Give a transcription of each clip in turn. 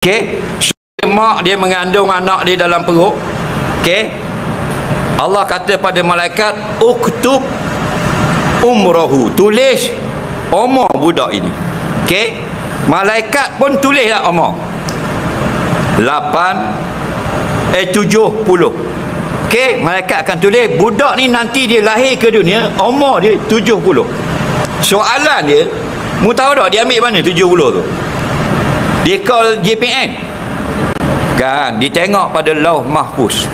Okey, mak dia mengandung anak dia dalam perut. Okey, Allah kata pada malaikat, uktub umrahu, tulis umur budak ini. Okey, malaikat pun tulislah umur 70. Okey, malaikat akan tulis budak ni nanti dia lahir ke dunia umur dia 70. Soalan dia, mu tahu tak dia ambil mana 70 tu? Dia call JPN kan, dia tengok pada lauh mahfuz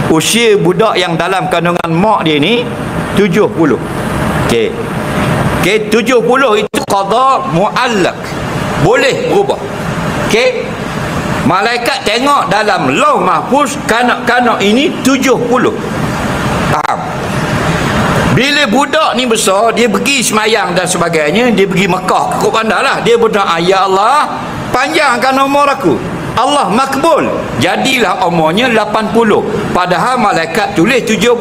usia budak yang dalam kandungan mak dia ni 70. Okey, 70 itu qada muallaq, boleh berubah. Okey, malaikat tengok dalam lauh mahfuz kanak-kanak ini 70. Faham? Bila budak ni besar, dia pergi semayang dan sebagainya, dia pergi Mekah, ke bandar lah, dia berdoa, ya Allah, panjangkan umur aku. Allah makbul, jadilah umurnya 80. Padahal malaikat tulis 70.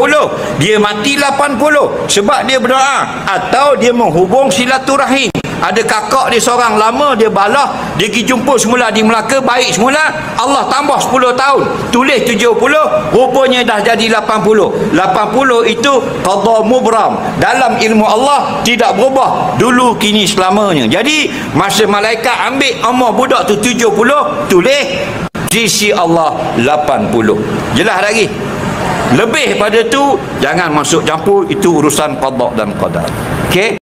Dia mati 80 sebab dia berdoa atau dia menghubung silaturahim. Ada kakak dia seorang lama, dia balah, dia pergi jumpa semula di Melaka, baik semula, Allah tambah 10 tahun, tulis 70, rupanya dah jadi 80. 80 itu qada mubram, dalam ilmu Allah tidak berubah, dulu kini selamanya. Jadi masa malaikat ambil umur budak tu 70, tulis sisi Allah 80. Jelas lagi? Lebih pada tu jangan masuk campur, itu urusan qada dan qadar. Okey.